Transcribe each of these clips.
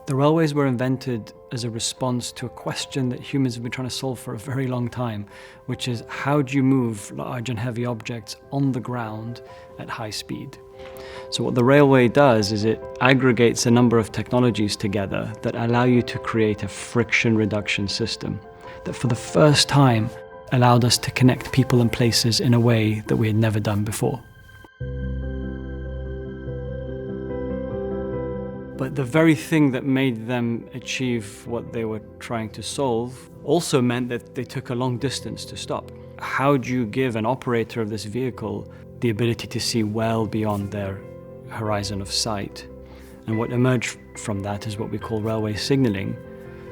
The railways were invented as a response to a question that humans have been trying to solve for a very long time, which is how do you move large and heavy objects on the ground at high speed? So what the railway does is it aggregates a number of technologies together that allow you to create a friction reduction system that for the first time allowed us to connect people and places in a way that we had never done before. But the very thing that made them achieve what they were trying to solve also meant that they took a long distance to stop. How do you give an operator of this vehicle the ability to see well beyond their horizon of sight? And what emerged from that is what we call railway signaling,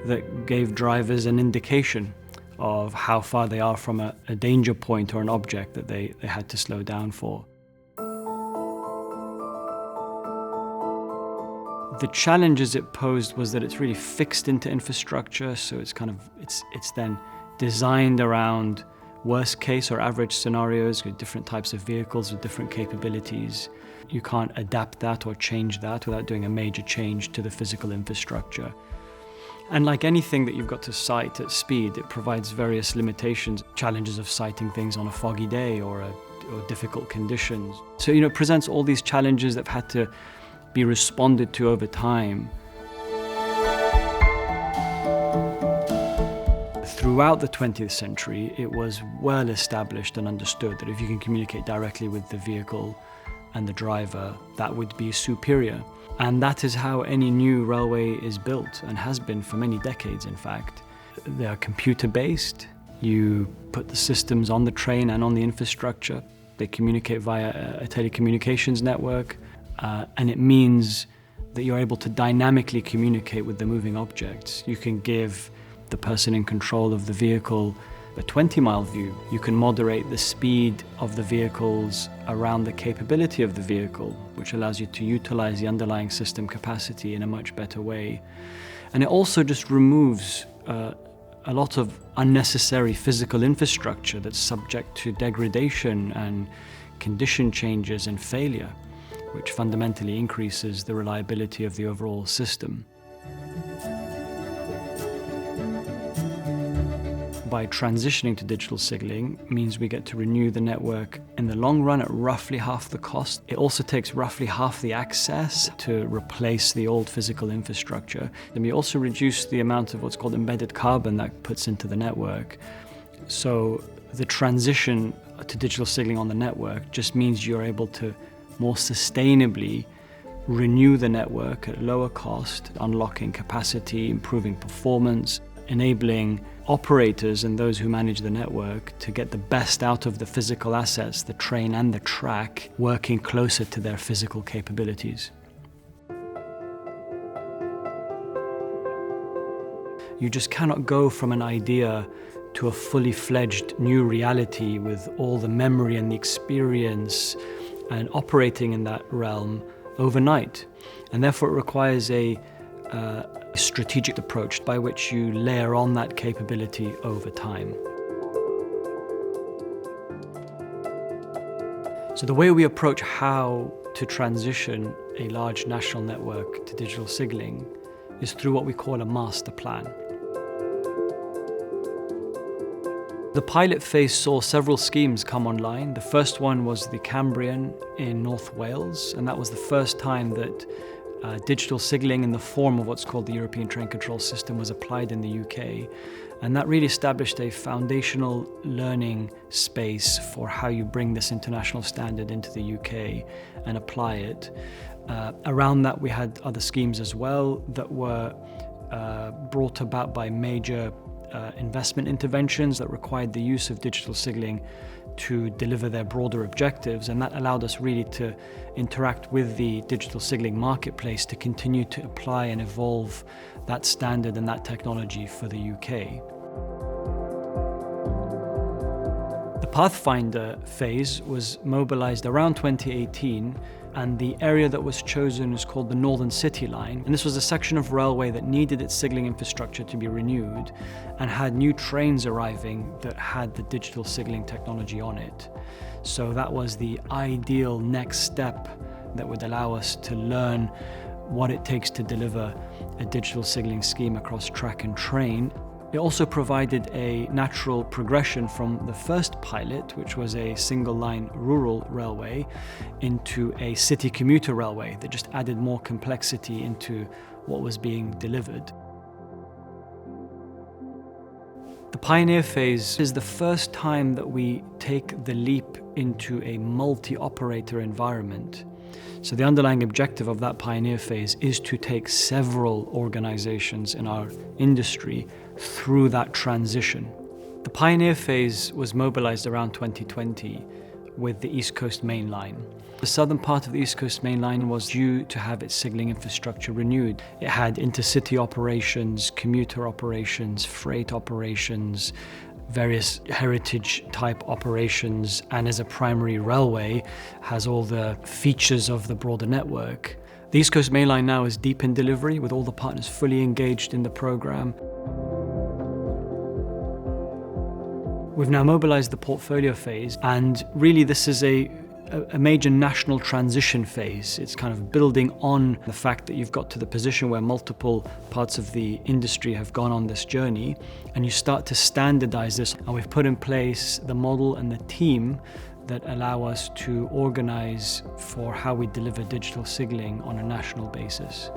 that gave drivers an indication of how far they are from a danger point or an object that they had to slow down for. The challenges it posed was that it's really fixed into infrastructure, so it's then designed around worst case or average scenarios with different types of vehicles with different capabilities. You can't adapt that or change that without doing a major change to the physical infrastructure. And like anything that you've got to sight at speed, it provides various limitations, challenges of sighting things on a foggy day or difficult conditions. So, it presents all these challenges that have had to be responded to over time. Throughout the 20th century, it was well established and understood that if you can communicate directly with the vehicle and the driver, that would be superior. And that is how any new railway is built and has been for many decades, in fact. They are computer-based. You put the systems on the train and on the infrastructure. They communicate via a telecommunications network. And it means that you're able to dynamically communicate with the moving objects. You can give the person in control of the vehicle a 20-mile view. You can moderate the speed of the vehicles around the capability of the vehicle, which allows you to utilize the underlying system capacity in a much better way. And it also just removes a lot of unnecessary physical infrastructure that's subject to degradation and condition changes and failure, which fundamentally increases the reliability of the overall system. By transitioning to digital signaling means we get to renew the network in the long run at roughly half the cost. It also takes roughly half the access to replace the old physical infrastructure. And we also reduce the amount of what's called embedded carbon that puts into the network. So the transition to digital signaling on the network just means you're able to more sustainably renew the network at lower cost, unlocking capacity, improving performance, enabling operators and those who manage the network to get the best out of the physical assets, the train and the track, working closer to their physical capabilities. You just cannot go from an idea to a fully fledged new reality with all the memory and the experience and operating in that realm overnight. And therefore it requires a strategic approach by which you layer on that capability over time. So the way we approach how to transition a large national network to digital signaling is through what we call a master plan. The pilot phase saw several schemes come online. The first one was the Cambrian in North Wales, and that was the first time that digital signaling in the form of what's called the European Train Control System was applied in the UK. And that really established a foundational learning space for how you bring this international standard into the UK and apply it. Around that, we had other schemes as well that were brought about by major investment interventions that required the use of digital signaling to deliver their broader objectives, and that allowed us really to interact with the digital signaling marketplace to continue to apply and evolve that standard and that technology for the UK. The Pathfinder phase was mobilized around 2018, and the area that was chosen is called the Northern City Line. And this was a section of railway that needed its signaling infrastructure to be renewed and had new trains arriving that had the digital signaling technology on it. So that was the ideal next step that would allow us to learn what it takes to deliver a digital signalling scheme across track and train. It also provided a natural progression from the first pilot, which was a single-line rural railway, into a city commuter railway that just added more complexity into what was being delivered. The pioneer phase is the first time that we take the leap into a multi-operator environment. So the underlying objective of that pioneer phase is to take several organizations in our industry through that transition. The pioneer phase was mobilized around 2020 with the East Coast Main Line. The southern part of the East Coast Main Line was due to have its signalling infrastructure renewed. It had intercity operations, commuter operations, freight operations, various heritage type operations, and as a primary railway has all the features of the broader network. The East Coast Main Line now is deep in delivery with all the partners fully engaged in the program. We've now mobilized the portfolio phase, and really this is a major national transition phase. It's kind of building on the fact that you've got to the position where multiple parts of the industry have gone on this journey, and you start to standardize this. And we've put in place the model and the team that allow us to organize for how we deliver digital signalling on a national basis.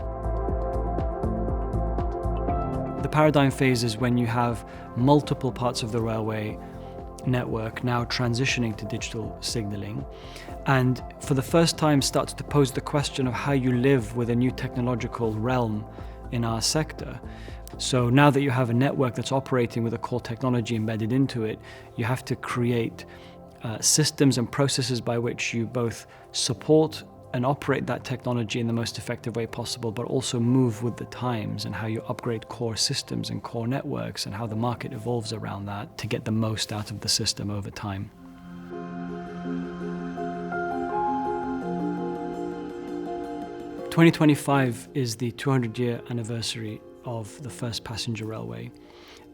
The paradigm phase is when you have multiple parts of the railway network now transitioning to digital signalling, and for the first time starts to pose the question of how you live with a new technological realm in our sector. So now that you have a network that's operating with a core technology embedded into it, you have to create systems and processes by which you both support and operate that technology in the most effective way possible, but also move with the times and how you upgrade core systems and core networks and how the market evolves around that to get the most out of the system over time. " 2025 is the 200-year anniversary of the first passenger railway,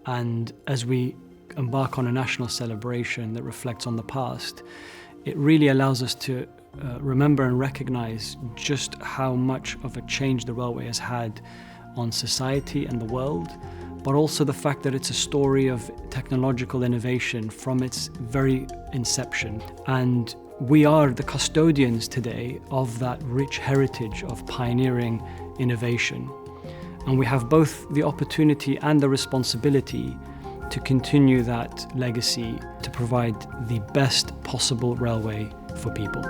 and as we embark on a national celebration that reflects on the past, it really allows us to remember and recognize just how much of a change the railway has had on society and the world, but also the fact that it's a story of technological innovation from its very inception. And we are the custodians today of that rich heritage of pioneering innovation. And we have both the opportunity and the responsibility to continue that legacy, to provide the best possible railway for people.